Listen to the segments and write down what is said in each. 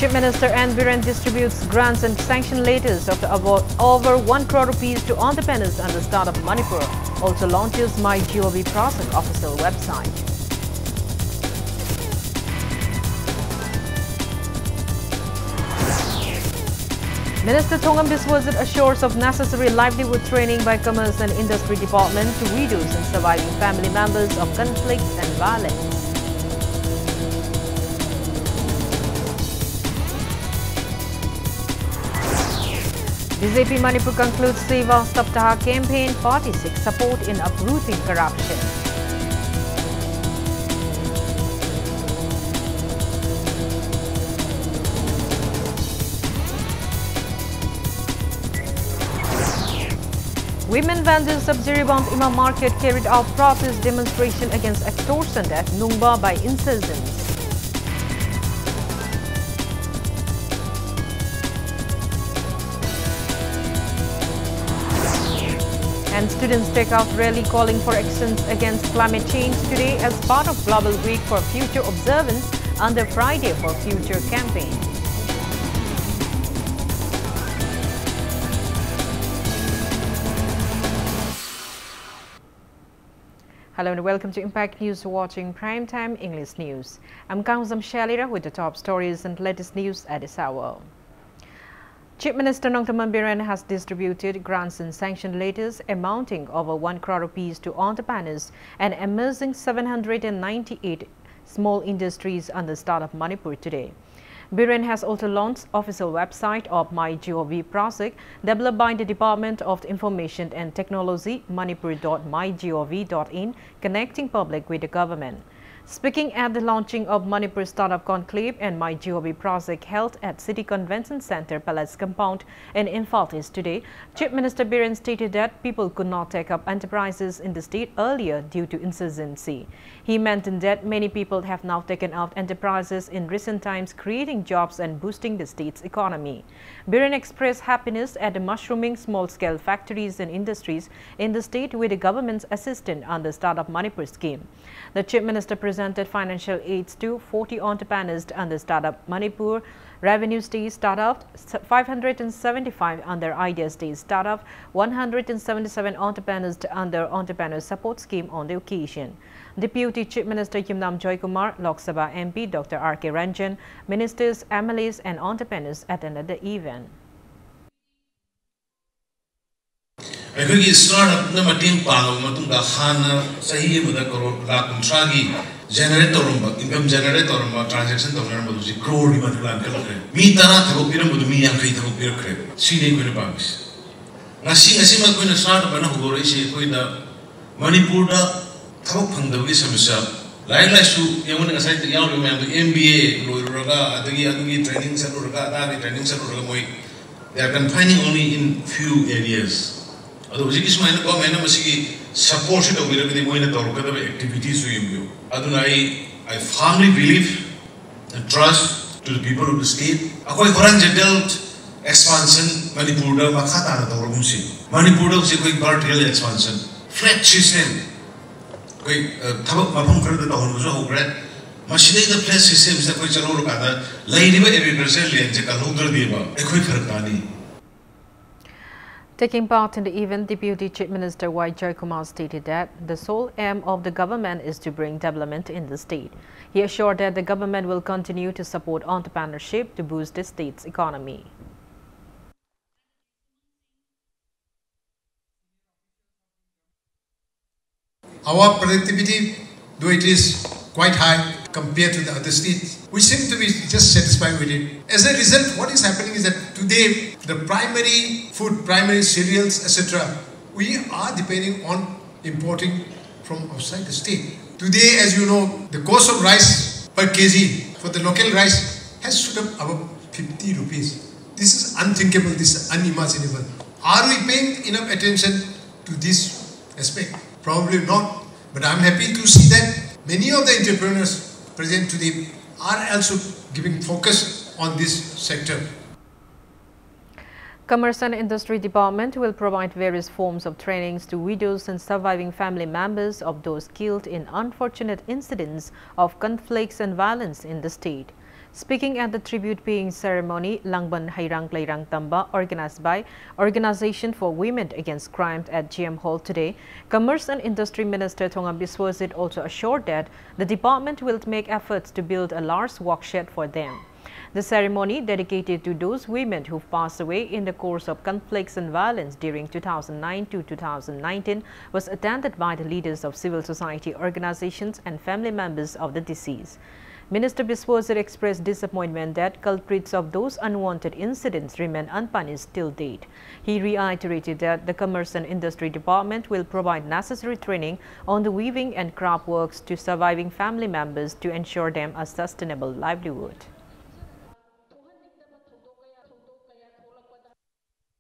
Chief Minister N. Biren distributes grants and sanction letters of over 1 crore rupees to entrepreneurs under Startup Manipur. Also launches MyGov Prasad official website. Minister Thongam Biswajit assures of necessary livelihood training by Commerce and Industry Department to widows and surviving family members of conflicts and violence. BJP Manipur concludes Seva Saptaha campaign. Party seeks support in uprooting corruption. Women vendors of Jiriband Imam Market carried out protest demonstration against extortion at Nungba by insurgents. And students take out rally calling for actions against climate change today as part of Global Week for Future observance under Friday for Future campaign. Hello and welcome to Impact News, watching Primetime English News. I'm Kangsam Shalira with the top stories and latest news at this hour. Chief Minister Nongtaman Biren has distributed grants and sanction letters amounting over 1 crore rupees to entrepreneurs and emerging 798 small industries under Startup Manipur today. Biren has also launched official website of MyGov Prasad developed by the Department of Information and Technology, manipur.mygov.in, connecting public with the government. Speaking at the launching of Manipur Startup Conclave and MyGov Prasad held at City Convention Center Palace Compound in Imphal East today, Chief Minister Biren stated that people could not take up enterprises in the state earlier due to insurgency. He mentioned that many people have now taken out enterprises in recent times, creating jobs and boosting the state's economy. Biren expressed happiness at the mushrooming small-scale factories and industries in the state with the government's assistance under Startup Manipur scheme. The Chief Minister presented financial aids to 40 entrepreneurs under Startup Manipur, Revenue State Startup, 575 under Idea State Startup, 177 entrepreneurs under Entrepreneur Support Scheme on the occasion. Deputy Chief Minister Yumnam Joykumar, Lok Sabha MP Dr. R.K. Ranjan, ministers, MLAs and entrepreneurs attended the event. Every startup na mating pang matungga hana sahi muda karo lakun tragi generator income generator transaction to learn mudu crore ni matula kalakre mi tara thabo pira mudu mi yang kai thabo pira kre sine ko na pangis ngasi ma ko na startup na hugore si ko na Manipur da thabo phangdawi samsya lai su yamun ngasai yaw ro ma MBA loiraga adagi training saruraga adagi training saruraga moi they are confining only in few areas. Support activities. I firmly believe and trust to the people of the state. Expansion Manipur Manipur expansion. Flat system. Machine the flat system is Taking part in the event, Deputy Chief Minister Y. Joykumar stated that the sole aim of the government is to bring development in the state. He assured that the government will continue to support entrepreneurship to boost the state's economy. Our productivity, though it is quite high compared to the other states, we seem to be just satisfied with it. As a result, what is happening is that today, the primary food, primary cereals, etc., we are depending on importing from outside the state. Today, as you know, the cost of rice per kg for the local rice has stood up above 50 rupees. This is unthinkable, this is unimaginable. Are we paying enough attention to this aspect? Probably not, but I'm happy to see that many of the entrepreneurs present today are also giving focus on this sector. Commerce and Industry Department will provide various forms of trainings to widows and surviving family members of those killed in unfortunate incidents of conflicts and violence in the state. Speaking at the tribute-paying ceremony, Langban Hairang Plairang Tamba, organized by Organization for Women Against Crime at GM Hall today, Commerce and Industry Minister Thongam Biswajit also assured that the department will make efforts to build a large workshed for them. The ceremony, dedicated to those women who passed away in the course of conflicts and violence during 2009 to 2019, was attended by the leaders of civil society organizations and family members of the deceased. Minister Biswajit expressed disappointment that culprits of those unwanted incidents remain unpunished till date. He reiterated that the Commerce and Industry Department will provide necessary training on the weaving and craft works to surviving family members to ensure them a sustainable livelihood.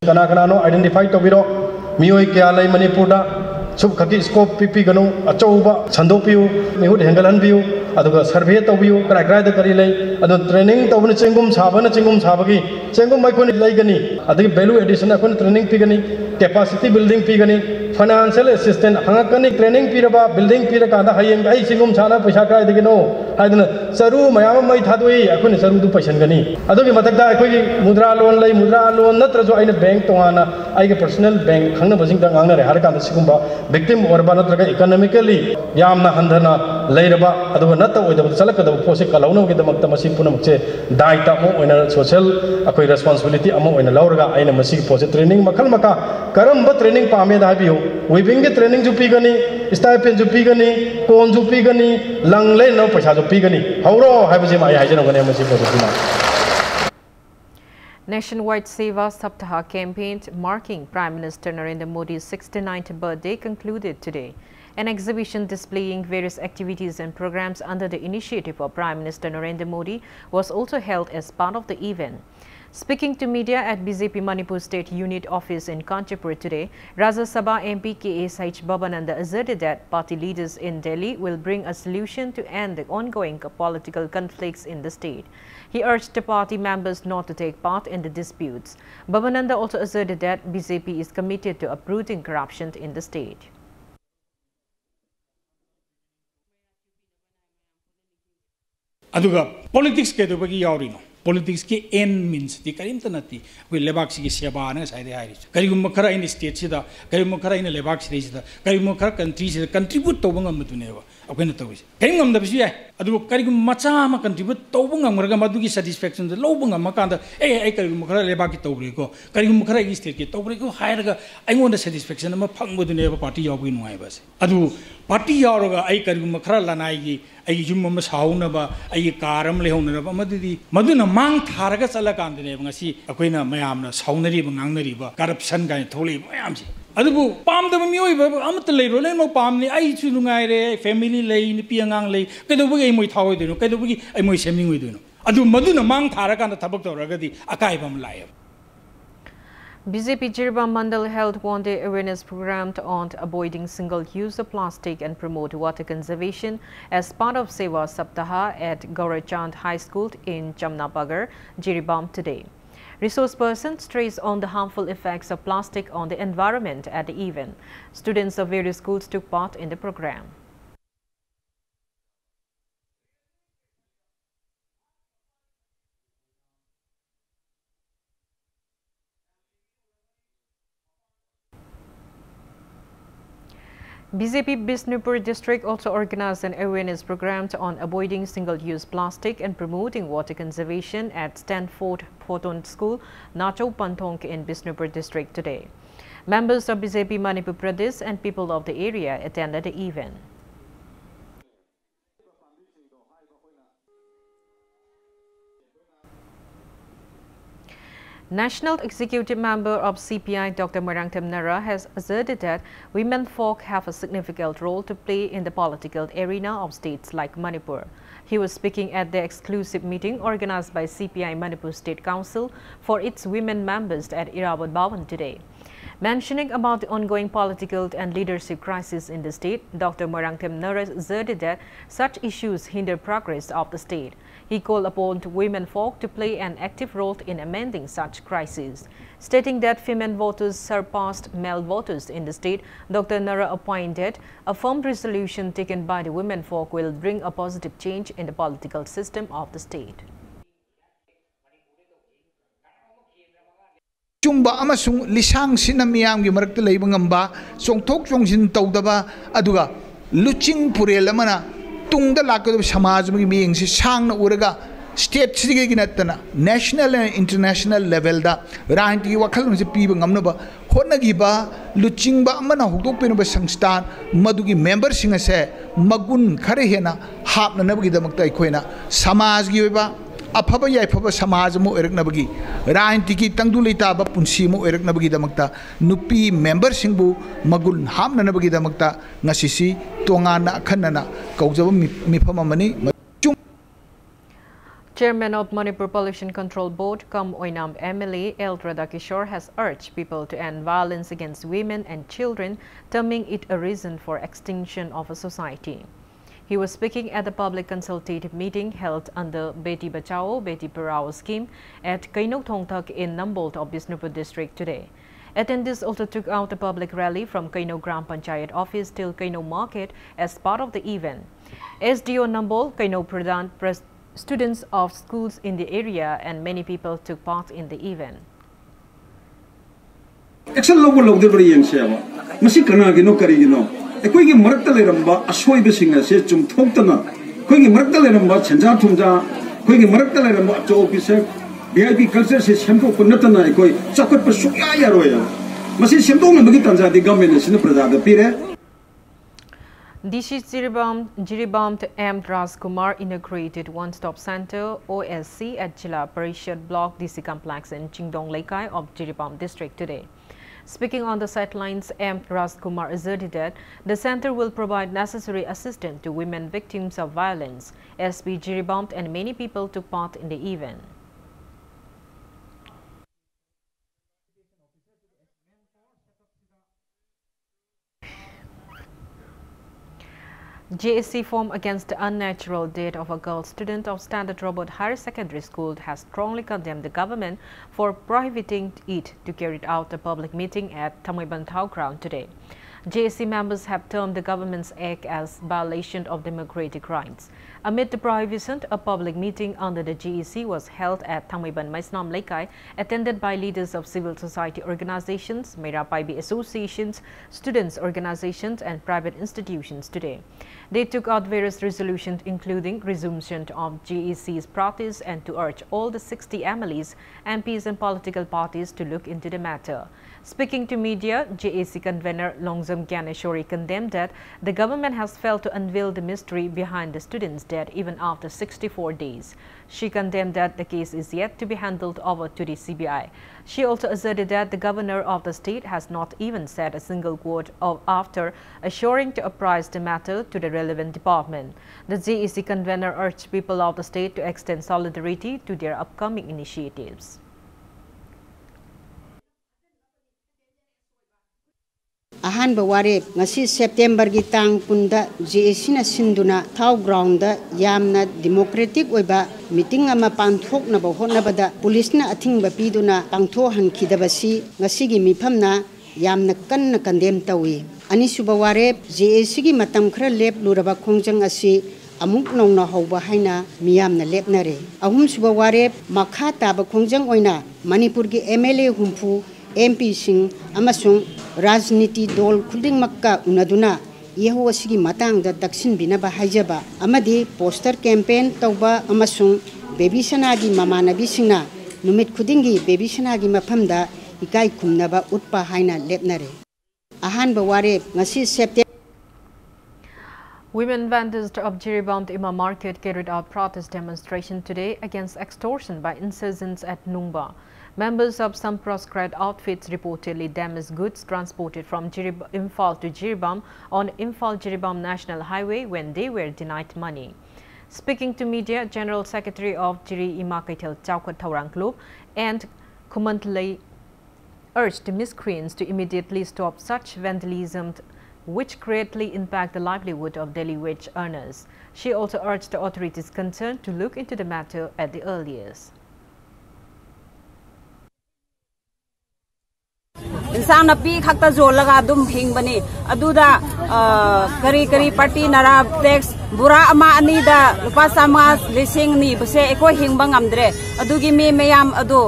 Kana identify tobiro mioi kya lai Manipurda sub khaki scope pipi ganu achouba sandopiu mihut hengalanbiu aduga survey tobiu krai krai da kari lai adu training tobna chengum sabagi chengum mai khoni lai gani adu value addition akon training pigani capacity building pigani financial assistant hangakani training piraba building piraka da hayeng ai chengum sana paisa krai digino haiduna saru mayam mai thadoi akon saru du paisan gani adugi matakda akoi mudra loan natra jo aina bank tongana aige personal bank khangna basing da ngangna re har kan sigumba victim orba natraga economically yamna handana leiraba aduga natta oida salakada pose kalauno ge damakta masi punamche daita mo oina social akoi responsibility amo oina lauraga aina masi pose training makhal maka karamba training pame da biu weaving ge training ju pigani stipend ju pigani kon ju pigani langle no paisa ju pigani hauro haibaje mai haijana gane masi pose pina. Nationwide Seva Saptaha campaign marking Prime Minister Narendra Modi's 69th birthday concluded today. An exhibition displaying various activities and programs under the initiative of Prime Minister Narendra Modi was also held as part of the event. Speaking to media at BJP Manipur State Unit Office in Kanchipur today, Rajya Sabha MP KSH Babananda asserted that party leaders in Delhi will bring a solution to end the ongoing political conflicts in the state. He urged the party members not to take part in the disputes. Babananda also asserted that BJP is committed to uprooting corruption in the state. Aduga politics ke dubagi yaurino politics ke end means di karim tanati we lebak si seba na sai de hari karim khara in state sida karim khara in lebak si sida karim khara country sida contribute to bangam tu neba akena to karim ngam da bisu ai adu karim macha ma contribute to bangam raga madu ki satisfaction de lo bangam makanda ai karim khara lebak ki to bre ko karim khara ki state ki to bre ko hairaga ai ngon da satisfaction ma phangbu du neba party yawi nuai bas adu party yaroga ai karim khara lanai gi ai jum ma saunaba ai karam lehonaba maduna mang tharaga chala kandine ngasi akoina mayamna saunari bangangnari ba corruption ga tholi mayam si adubu pam da mioi ba amat leiro le no pam ni ai chu ngai re family lei ni piangang lei kedobu ai moi thawoi deno kedobu ai moi semning oi deno adu maduna mang tharaga na thabak toragadi akai bam lai. BJP Jirbam Mandal held one-day awareness program on avoiding single-use of plastic and promote water conservation as part of Seva Saptaha at Gaurachand High School in Jamnapagar, Jirbam today. Resource persons stressed on the harmful effects of plastic on the environment at the event. Students of various schools took part in the program. BJP Bisnupur district also organized an awareness program on avoiding single-use plastic and promoting water conservation at Stanford Photon School, Nacho Panthong in Bisnupur district today. Members of BJP Manipur Pradesh and people of the area attended the event. National Executive Member of CPI Dr. Moirangthem Nara has asserted that women folk have a significant role to play in the political arena of states like Manipur. He was speaking at the exclusive meeting organized by CPI Manipur State Council for its women members at Irrawaddy Bhawan today. Mentioning about the ongoing political and leadership crisis in the state, Dr. Moirangthem Nara asserted that such issues hinder progress of the state. He called upon women folk to play an active role in amending such crises. Stating that female voters surpassed male voters in the state, Dr. Nara appointed a firm resolution taken by the women folk will bring a positive change in the political system of the state. achungba amasung lisang sinamiyam gi marakta leiba ngamba chongthok chongsin tawdaba aduga luching purel amana tungda lakado samaj gi miyeng si sangna uraga state sigi gi natana national and international level da ranti wakhal se piba ngamnaba honnagiba luchingba amana hukdok penba sangstan madugi member singa se magun khare hena hapna nabgi damakta ikoina samaj gi ba afaba yaifaba samaj mo eraknabagi ranti ki tangdu leitaba punsi mo eraknabagi damakta nupi member singbu magun hapna nabagi damakta ngasisi tongana khanana kaujaba mifama mani. Chairman of Manipur Pollution Control Board, Kam Oinam MLA L. Radakishore has urged people to end violence against women and children, terming it a reason for extinction of a society. He was speaking at the public consultative meeting held under Beti Bachao, Beti Parao scheme at Kainok Thongthak in Nambolt of Bishnupur district today. Attendees also took out a public rally from Kainok Gram Panchayat office till Kainok Market as part of the event. SDO Nambolt, Kainok Pradhan, students of schools in the area and many people took part in the event. Action logo logo de yang siapa? Masih kena gino kari gino. Kau ini merekta leramba asoi besinga se cum thok tana. Kau ini merekta leramba cenja thumja. Kau ini merekta leramba jo officer. VIP culture se sempo penatana kau cakap persukya ya roya. Masih sempo ngan bagi tanja di government sini perjalanan pire. DC Jiribam M. Rajkumar inaugurated One-Stop Center OSC at Jila Parishad Block DC Complex in Chingdong Lekai of Jiribam district today. Speaking on the sidelines, M. Rajkumar asserted that the center will provide necessary assistance to women victims of violence. SP Jiribam and many people took part in the event. JSC formed against the unnatural death of a girl student of Standard Robert Higher Secondary School has strongly condemned the government for prohibiting it to carry out a public meeting at Thamui Bantau ground today. JSC members have termed the government's act as violation of democratic rights. Amid the prohibition, a public meeting under the GEC was held at Thamui Ban Maisnam Lekai, attended by leaders of civil society organizations, Mera Paibi associations, students' organizations, and private institutions today. They took out various resolutions, including resumption of GEC's practice and to urge all the 60 MLAs, MPs, and political parties to look into the matter. Speaking to media, JAC convener Longzam Gyaneshwari condemned that the government has failed to unveil the mystery behind the students' death even after 64 days. She condemned that the case is yet to be handed over to the CBI. She also asserted that the governor of the state has not even said a single word after assuring to apprise the matter to the relevant department. The JAC convener urged people of the state to extend solidarity to their upcoming initiatives. Ahanba warep ngasi September gi tang punda JAC na sinduna thau ground da yamna democratic oiba meeting ama panthok na ba honna bada police na athingba piduna pangtho hankhidabasi ngasi gi mifamna yamna kanna condemn tawi ani suba warep JAC gi matam khra lep luraba khongjang asi amuk nongna hauba haina miyamna lepnare ahum suba warep makha taba khongjang oina Manipur gi MLA humpu MP sing amasung Rajniti dol kuding makka unaduna yeho asigi matang da daksin binaba haijaba amadi poster campaign tauba amasung baby sanagi mamanabi singna numit kudingi baby sanagi mafamda ikai kumnaba utpa haina lepnare ahanba ware ngasi September. Women vendors of Jiribam Ima Market carried out protest demonstration today against extortion by insurgents at Nungba. Members of some proscribed outfits reportedly damaged goods transported from Imphal to Jiribam on Imphal-Jiribam National Highway when they were denied money. Speaking to media, General Secretary of Jiri Imakaitel Chaukat Thaurang Club and Kumantlai urged the miscreants to immediately stop such vandalism which greatly impact the livelihood of daily wage earners. She also urged the authorities concerned to look into the matter at the earliest. इंसान नपी खक्ता जोलगा दुम हिंग बनी अदुदा करी करी party नरा tax बुरा अमा अनी दा लुपा सामा लिसिंग नी बसे एको हिंग बंगमद्रे अदुगी मी मयाम अदु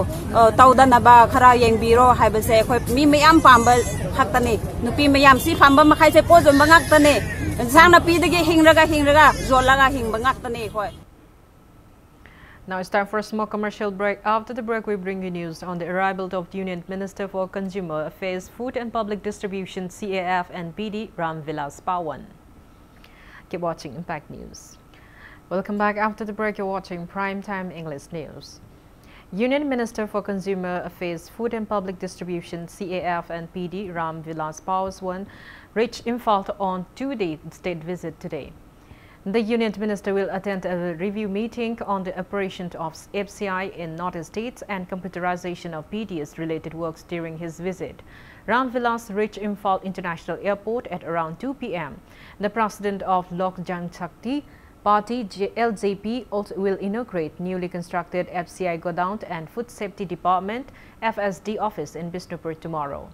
तौदा नबा खरा येंगबिरो हाइबसे एखोय मी मयाम पाम्बल खक्तनी नुपी मयाम सी पाम्बा मखाय से पोजम बंगाक्तने इंसान नपी दगे हिंगरगा जोलगा हिंग बंगाक्तने एखोय. Now it's time for a small commercial break. After the break, we bring you news on the arrival of the Union Minister for Consumer Affairs, Food and Public Distribution, CAF and PD, Ram Vilas Pawan. Keep watching Impact News. Welcome back. After the break, you're watching Primetime English News. Union Minister for Consumer Affairs, Food and Public Distribution, CAF and PD, Ram Vilas Pawan, reached Imphal on two-day state visit today. The Union Minister will attend a review meeting on the operation of FCI in Northeast states and computerization of PDS-related works during his visit. Ram Vilas reached Imphal International Airport at around 2 p.m. The president of Lok Janshakti Party, LJP, also will inaugurate newly constructed FCI Godown and Food Safety Department, FSD office in Bishnupur tomorrow.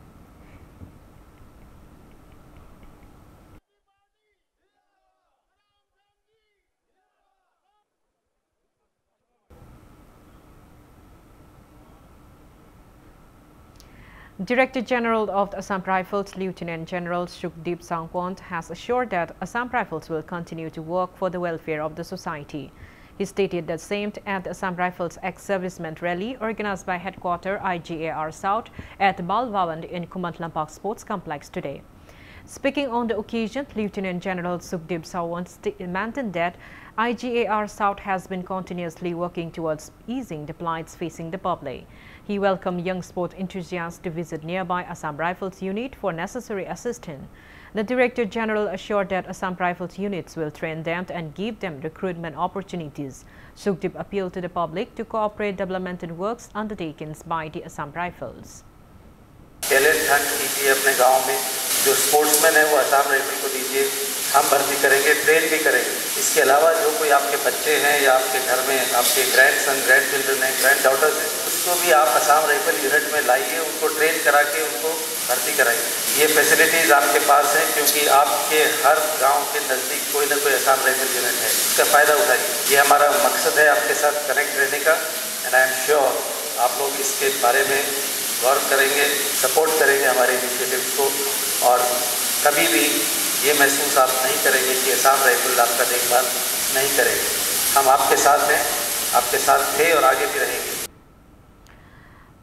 Director General of the Assam Rifles, Lieutenant General Shukdeep Sangwant, has assured that Assam Rifles will continue to work for the welfare of the society. He stated the same at the Assam Rifles ex-servicemen rally organized by Headquarter IGAR South at Balwawand in Kumantlampak Sports Complex today. Speaking on the occasion, Lieutenant General Shukdeep Sangwant mentioned that IGAR South has been continuously working towards easing the plights facing the public. He welcomed young sport enthusiasts to visit nearby Assam Rifles unit for necessary assistance. The Director General assured that Assam Rifles units will train them and give them recruitment opportunities. Shukdeep appealed to the public to cooperate developmental works undertaken by the Assam Rifles. कीजिए अपने गांव में जो sportsman है वो Assam rifle को दीजिए, हम भर्ती करेंगे, ट्रेन भी करेंगे. इसके अलावा जो कोई आपके बच्चे हैं या आपके घर में आपके ग्रैंडसन, ग्रैंडचिल्ड्रन हैं, ग्रैंड डॉटर्स हैं, उसको भी आप असम राइफल यूनिट में लाइए, उनको ट्रेन करा के उनको भर्ती कराइए. ये फैसिलिटीज़ आपके पास हैं क्योंकि आपके हर गाँव के नज़दीक कोई ना कोई असम राइफल यूनिट है, इसका फ़ायदा उठाइए. ये हमारा मकसद है आपके साथ कनेक्ट रहने का एंड आई एम श्योर आप लोग इसके बारे में गौर करेंगे, सपोर्ट करेंगे हमारे इनिशिएटिव्स को और कभी भी ये महसूस आप नहीं करेंगे कि असम राइफल आपका देखभाल नहीं करेंगे. हम आपके साथ हैं, आपके साथ थे और आगे भी रहेंगे.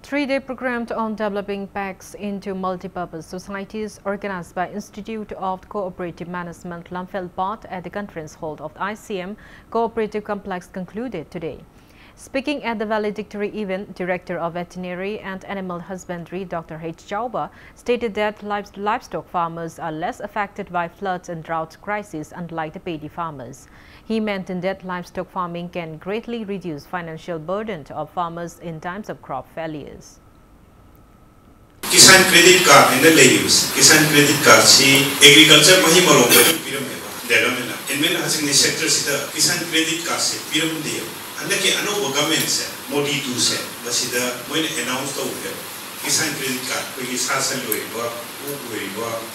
Three-day program on developing PACs into multi-purpose societies organized by Institute of Cooperative Management Lamphel-Part at the conference hall of the ICM Cooperative Complex concluded today. Speaking at the valedictory event, Director of Veterinary and Animal Husbandry Dr. H. Chauba stated that livestock farmers are less affected by floods and drought crises unlike the paddy farmers. He maintained that livestock farming can greatly reduce financial burden of farmers in times of crop failures. Kisan credit card in the layers. Kisan credit card see agriculture mahi malong pyramid. Development. In many sectors, Kisan credit card see pyramid. Andake ano government se Modi do se basida moine announce to uke Kisan credit card ko ki sasal loi ba u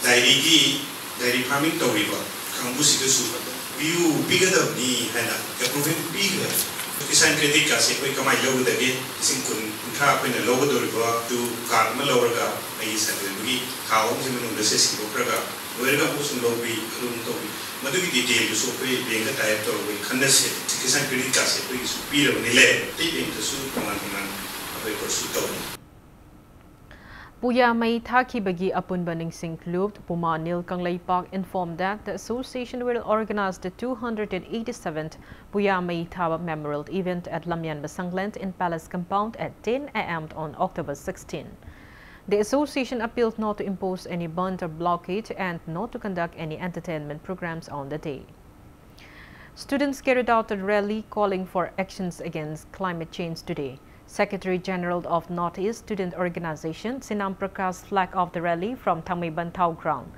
dairy farming to ri ba kambu sida su ba view bigger the ni hana ka proven bigger Kisan credit card se ko kamai lo da ge sing kun kha ko na lo do ri ba to card ma lo ga ai sa de gi khawong sing no se si ko ga werga ko sun lo bi rum to bi Madhugi detail so pe benga type to we khanase Kisan credit card se pe su pira nile te benga su kaman apai pursu to Puya Mai Thakibagi Apunba Ningsing Club Puma Nil Kanglai Park informed that the association will organize the 287th Puya Mai Thaba Memorial event at Lamyan Basangland in Palace Compound at 10 a.m. on October 16. The association appealed not to impose any bond or blockade and not to conduct any entertainment programs on the day. Students carried out a rally calling for actions against climate change today. Secretary General of Northeast Student Organization Sinam Prakash flagged off the rally from Thangmeiban Town Ground.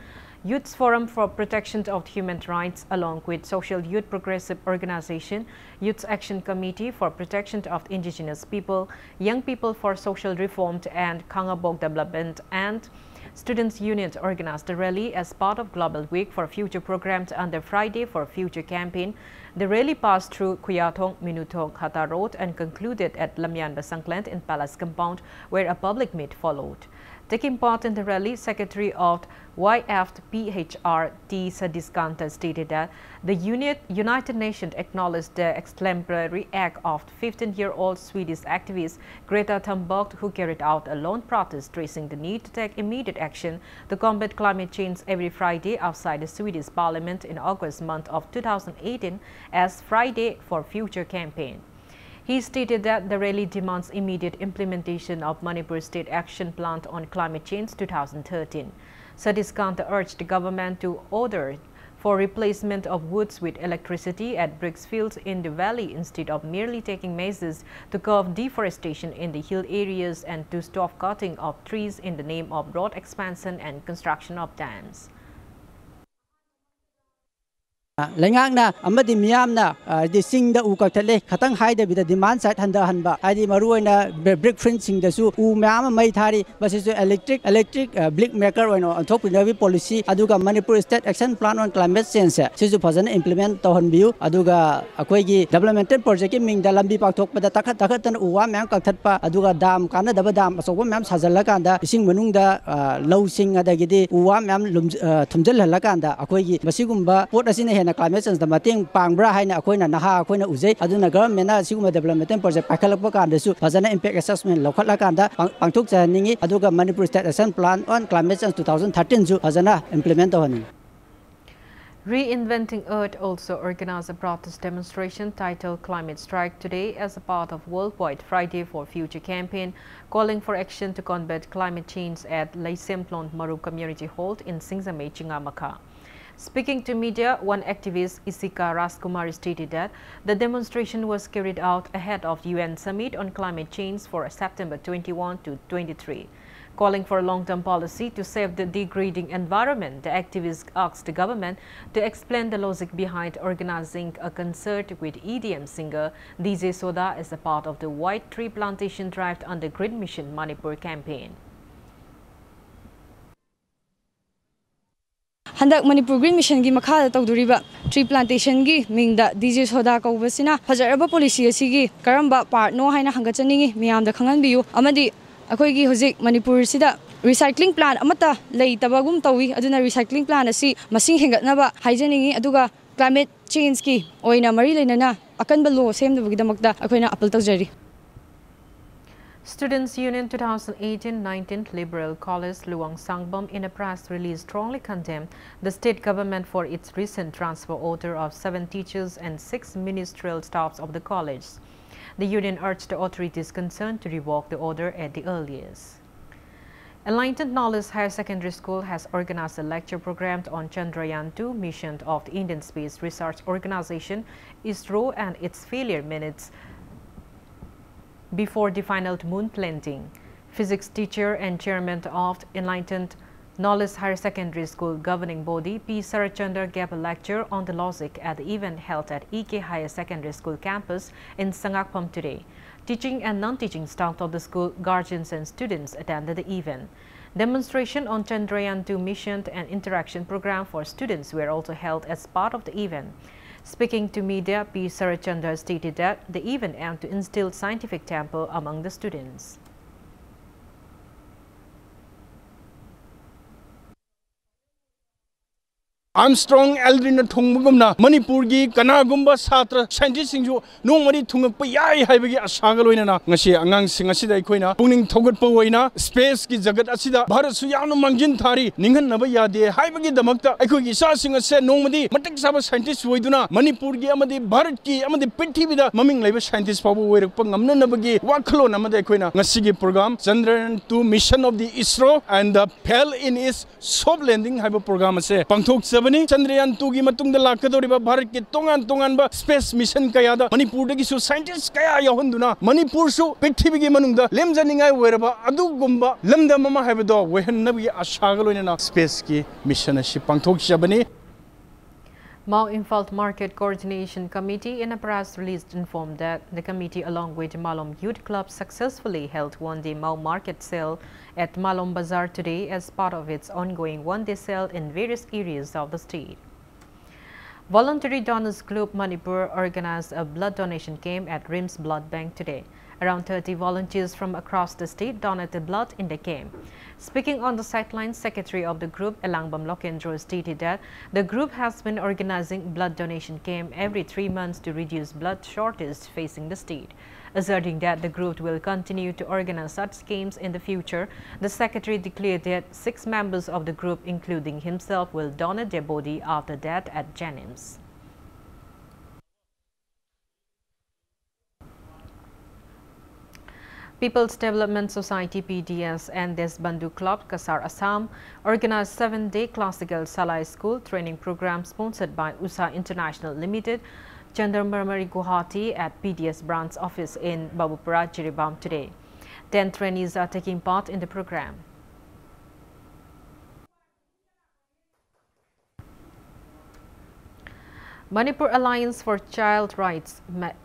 Youth Forum for Protection of Human Rights, along with Social Youth Progressive Organization, Youth Action Committee for Protection of Indigenous People, Young People for Social Reform and Kangabok Development, and Students' Union organized the rally as part of Global Week for Future programs under Friday for Future campaign. The rally passed through Kuyatong, Minutong, Hata Road and concluded at Lamyan Basangland in Palace Compound, where a public meet followed. Taking part in the rally, Secretary of YFPHR T. Sadiskanta stated that the United Nations acknowledged the exemplary act of 15-year-old Swedish activist Greta Thunberg, who carried out a lone protest stressing the need to take immediate action to combat climate change every Friday outside the Swedish Parliament in August month of 2018 as Friday for Future campaign. He stated that the rally demands immediate implementation of Manipur State Action Plan on Climate Change 2013. Sadiskanta urged the government to order for replacement of woods with electricity at bricks fields in the valley instead of merely taking measures to curb deforestation in the hill areas and to stop cutting of trees in the name of road expansion and construction of dams. Lengakna amadi miyamna the sing the ukaktale khatang hai de the demand side handa hanba adi maruina brick fencing da su u myam mai thari basis electric brick maker oino on top navi policy aduga Manipur State Action Plan on Climate Change sisu phajana implement tawhan biu aduga akoi gi developmental project ki ming da lambi pakthok pada takhat tan uwa myam kakthatpa aduga dam kana daba dam asoba myam sajalla kanda ising manung da low sing adagi di uwa myam thumjal halakanda akoi gi masigumba pot asina climate change the mating pangbra haina akoina naha akoina ujai aduna government na siguma development project pakhalakpa kanda su phajana impact assessment lokhatla kanda pangthuk chaningi aduga Manipur State Action Plan on Climate Change 2013 su phajana implement awani. Reinventing Earth also organized a protest demonstration titled Climate Strike today as a part of Worldwide Friday for Future campaign, calling for action to combat climate change at Laisemplon Maru Community Hall in Singzame, Chingamaka. Speaking to media, one activist, Isika Raskumari, stated that the demonstration was carried out ahead of UN Summit on Climate Change for September 21 to 23. Calling for a long-term policy to save the degrading environment, the activist asked the government to explain the logic behind organizing a concert with EDM singer DJ Soda as a part of the White Tree Plantation Drive under Green Mission Manipur campaign. Handak Manipur Green Mission gi makha tawduriba tree plantation gi mingda DJ Soda kaubasina fajaraba policy asigi karamba part no haina hangachaningi miyam da khangan biyu amadi akoi gi hojik Manipur sida recycling plant amata leitabagum tawi aduna recycling plant asi masing hengatnaba haijaningi aduga climate change ki oina mari leinana akanba law semdabagi damakta akoina appeal tawjari. Students' Union 2018-19 Liberal College Luang Sangbom in a press release strongly condemned the state government for its recent transfer order of 7 teachers and 6 ministerial staffs of the college. The union urged the authorities concerned to revoke the order at the earliest. Enlightened Knowledge Higher Secondary School has organized a lecture program on Chandrayaan-2 mission of the Indian Space Research Organization ISRO and its failure minutes before the final moon landing. Physics teacher and chairman of Enlightened Knowledge Higher Secondary School governing body P. Sarachandra gave a lecture on the logic at the event held at EK Higher Secondary School campus in Sangakpam today. Teaching and non-teaching staff of the school, guardians and students attended the event. Demonstration on Chandrayaan-2 mission and interaction program for students were also held as part of the event. Speaking to media, P. Sarachandra stated that the event aimed to instill scientific temper among the students. Armstrong Aldrin Thongmugumna Manipur gi kanagumba satra scientist singju nongmari thungpa yai haibagi asaga loina ngasi angang singa sida ikoina pungning thogatpa oina space ki jagat asida bharat su yamna mangjin thari ninghan naba yade haibagi damakta aikoi gi sa singa se nongmadi matak saba scientist oiduna Manipur gi amadi bharat ki amadi prithibida maming leiba scientist pabu oirakpa ngamna nabagi wakhalo namada ikoina ngasi gi program Chandrayaan-2 mission of the ISRO and the fail in its soft landing haiba program ase pangthok ꯂꯣꯏꯁꯤꯟꯈ꯭ꯔꯕꯅꯤ Chandrayaan 2 गी मतुंग the लाकदोरिबा Bharat के तोंगान तोंगान space mission कयादा Manipur दगी सु scientist कया याहंदुना मणिपुर सु पृथ्वी गी मनुंगदा लेमजनिंगाय वेरबा अदुगुंबा लमदम अमा हायबदो वेहन्नबगी आशागा लोइना space की mission असि पांगथोखिसबनी Mau Imphal Market Coordination Committee in a press release informed that the committee along with Malom Youth Club successfully held one-day Mau market sale at Malom Bazaar today as part of its ongoing one-day sale in various areas of the state. Voluntary Donors Group Manipur organized a blood donation camp at RIMS Blood Bank today. Around 30 volunteers from across the state donated blood in the camp. Speaking on the sidelines, Secretary of the group, Elangbam Lokendro, stated that the group has been organizing blood donation camp every 3 months to reduce blood shortage facing the state. Asserting that the group will continue to organize such camps in the future, the Secretary declared that 6 members of the group, including himself, will donate their body after death at Janims. People's Development Society PDS and Desbandhu Club Kasar Assam organized 7-day classical Salai school training program sponsored by USA International Limited, Chandramarmari Guwahati at PDS branch office in Babupura, Jiribam today. 10 trainees are taking part in the program. Manipur Alliance for Child Rights,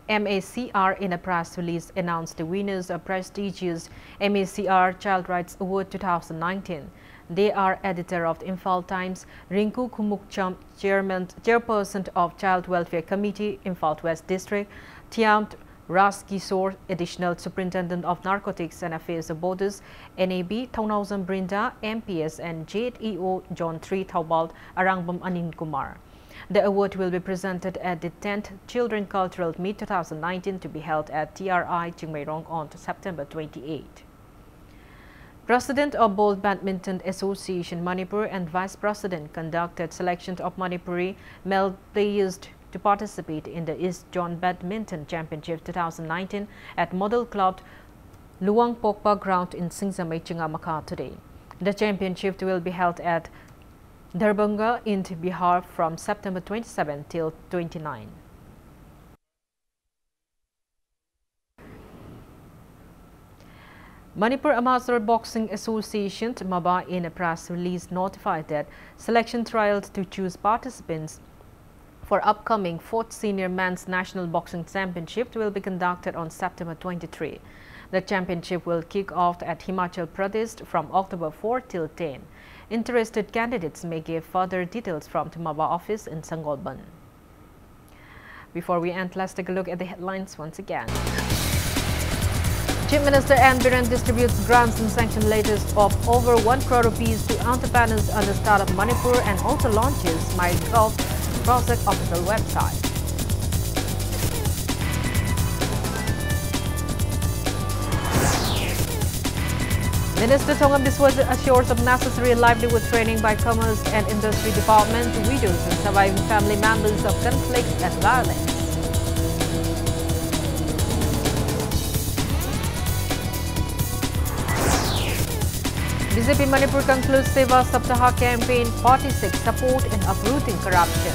MACR, in a press release announced the winners of prestigious MACR Child Rights Award 2019. They are editor of the Imphal Times, Rinku Kumukcham, chairperson of Child Welfare Committee, Imphal West District, Tiamt Ras Kisor, additional superintendent of Narcotics and Affairs of Borders, NAB, Thaunauzam Brinda, MPS, and JEO John 3 Thaubal, Arangbam Anin Kumar. The award will be presented at the 10th Children Cultural Meet 2019 to be held at TRI Chingmairong on September 28. President of Bold Badminton Association Manipur and Vice President conducted selection of Manipuri male players to participate in the East Zone Badminton Championship 2019 at Model Club Luang Pokpa Ground in Singsamay, Chingamaka today. The championship will be held at Darbhanga in Bihar from September 27 till 29. Manipur Amateur Boxing Association MABA in a press release notified that selection trials to choose participants for upcoming 4th Senior Men's National Boxing Championship will be conducted on September 23. The championship will kick off at Himachal Pradesh from October 4 till 10. Interested candidates may give further details from the MABA office in Sangolban. Before we end, let's take a look at the headlines once again. Chief Minister N. Biren distributes grants and sanction letters of over 1 crore rupees to entrepreneurs on the start of Manipur and also launches MyGov project official website. Minister Thongam Biswas assures of necessary livelihood training by Commerce and Industry Department to widows and surviving family members of conflict and violence. BJP Manipur concludes Seva Saptaha campaign 46 support in uprooting corruption.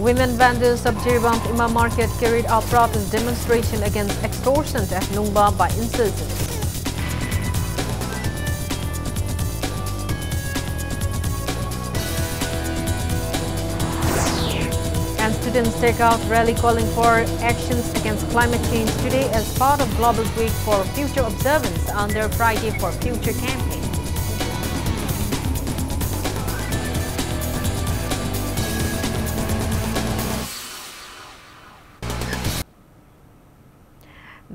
Women vendors of Jiribam Imam Market carried out protest demonstration against extortion at Nungba by insurgents. And students take out rally calling for actions against climate change today as part of Global Week for Future Observance under Friday for Future campaign.